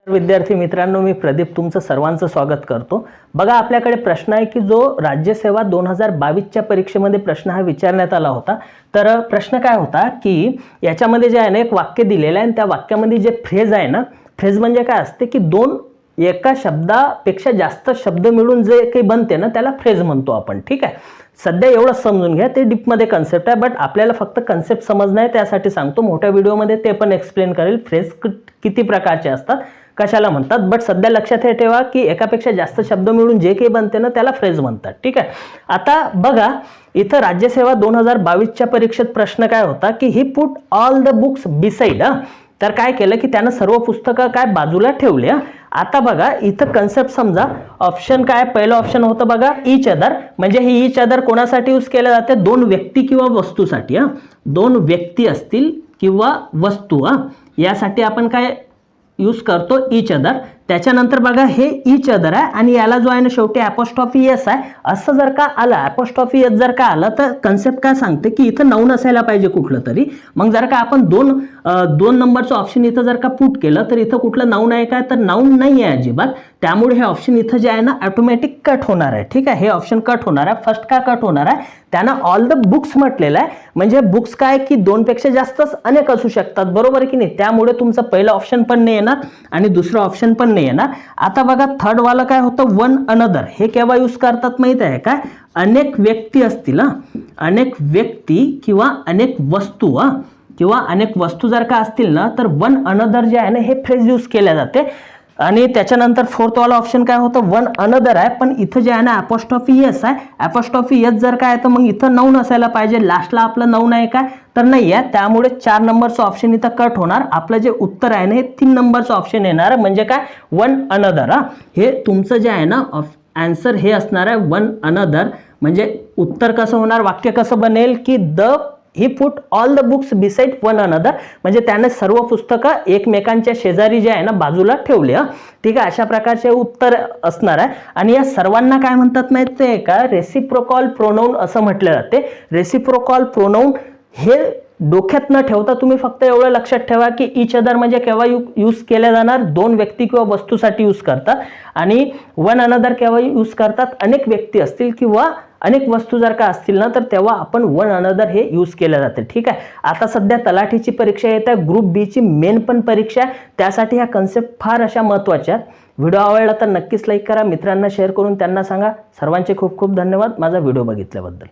विद्यार्थी मित्रांनो, मी प्रदीप तुमचं सर्वांचं स्वागत करतो। बघा, आपल्याकडे प्रश्न आहे की जो राज्यसेवा 2022 च्या परीक्षेमध्ये प्रश्न हा विचारण्यात आला होता। तर प्रश्न काय होता की याच्यामध्ये जे आहे ना, एक वाक्य दिलेलं आहे आणि त्या वाक्यामध्ये जे फ्रेज आहे ना, फ्रेज म्हणजे काय असते की दोन एका शब्दापेक्षा जास्त शब्द मिळून जे काही बनते ना, त्याला फ्रेज म्हणतो आपण। ठीक आहे, सध्या एवढं समजून घ्या, ते डीप मध्ये कन्सेप्ट आहे, बट आपल्याला फक्त कन्सेप्ट समजणं आहे, त्यासाठी सांगतो। मोठ्या व्हिडिओमध्ये ते पण एक्सप्लेन करेल, फ्रेज किती प्रकारचे असतात, कशाला म्हणतात, बट सध्या लक्षात हे ठेवा की एकापेक्षा जास्त शब्द मिळून जे काही बनते ना, त्याला फ्रेज म्हणतात। ठीक आहे, आता बघा इथं राज्यसेवा 2022 च्या परीक्षेत प्रश्न काय होता की he put all the books beside. तर काय केलं की त्यानं सर्व पुस्तकं काय बाजूला ठेवली। आता बघा इथं कन्सेप्ट समजा, ऑप्शन काय, पहिलं ऑप्शन होतं बघा ईच अदर, म्हणजे ही ईच अदर कोणासाठी यूज केलं जाते, दोन व्यक्ती किंवा वस्तूसाठी। दोन व्यक्ती असतील किंवा वस्तू, यासाठी आपण काय यूज करतो, ईच अदर। त्याच्यानंतर बघा हे ईच अदर आहे आणि याला जो आहे ना शेवटी अपोस्ट्रॉफी एस आहे, असं जर का आलं, अपोस्ट्रॉफी एस जर का आलं, तर कन्सेप्ट काय सांगते की इथं नाउन असायला पाहिजे कुठलं तरी। मग जर का आपण दोन नंबरचं ऑप्शन इथं जर का पुट केलं, तर इथं कुठलं नाउन आहे काय, तर नाउन नाही आहे अजिबात। त्यामुळे हे ऑप्शन इथं जे आहे ना ऑटोमॅटिक कट होणार आहे। ठीक आहे, हे ऑप्शन कट होणार आहे। फर्स्ट का कट होणार आहे, त्यानं ऑल द बुक्स म्हटलेलं आहे, म्हणजे बुक्स काय की दोन पेक्षा जास्तच अनेक असू शकतात, बरोबर की नाही। त्यामुळे तुमचं पहिलं ऑप्शन पण नाही येणार आणि दुसरं ऑप्शन पण नाही येणार। आता बघा थर्ड वाला काय होतं, वन अनदर, हे केव्हा यूज करतात माहित आहे काय, अनेक व्यक्ती असतील, अनेक व्यक्ती किंवा अनेक वस्तू, किंवा अनेक वस्तू जर का असतील ना, तर वन अनदर जे आहे ना हे फ्रेज यूज केल्या जाते। आणि त्याच्यानंतर फोर्थ वाला ऑप्शन काय होतं, वन अनदर आहे, पण इथं जे आहे ना अपोस्ट्रॉफी एस आहे। अपोस्ट्रॉफी एस जर काय आहे तर मग इथं नाउन असायला पाहिजे, लास्टला आपलं नाउन आहे काय, तर नाही आहे। त्यामुळे 4 नंबरचं ऑप्शन इथं कट होणार। आपलं जे उत्तर आहे ना हे 3 नंबरचं ऑप्शन येणार, म्हणजे काय, वन अनदर। हे तुमचं जे आहे ना आन्सर हे असणार आहे वन अनदर। म्हणजे उत्तर कसं होणार, वाक्य कसं बनेल की he put all the books beside one another, म्हणजे त्याने सर्व पुस्तकं एकमेकांच्या शेजारी जे आहे ना बाजूला ठेवले। ठीक आहे, अशा प्रकारचे उत्तर असणार आहे। आणि या सर्वांना काय म्हणतात माहिती आहे का, रेसिप्रोकल प्रोनाउन असं म्हटलं जाते। रेसिप्रोकल प्रोनाउन हे डोक्यात न ठेवता तुम्ही फक्त एवढं लक्षात ठेवा की ईच अदर म्हणजे केव्हा यूज केल्या जाणार, दोन व्यक्ती किंवा वस्तूसाठी यूज करतात, आणि वन अनदर केव्हा यूज करतात, अनेक व्यक्ती असतील किंवा अनेक वस्तू जर का असतील ना, तर तेव्हा आपण वन अनदर हे यूज केलं जाते। ठीक आहे, आता सध्या तलाठीची परीक्षा येत आहे, ग्रुप बी ची मेन पण परीक्षा आहे, त्यासाठी ह्या कन्सेप्ट फार अशा महत्त्वाच्या आहेत। व्हिडिओ आवडला तर नक्कीच लाईक करा, मित्रांना शेअर करून त्यांना सांगा। सर्वांचे खूप खूप धन्यवाद माझा व्हिडिओ बघितल्याबद्दल।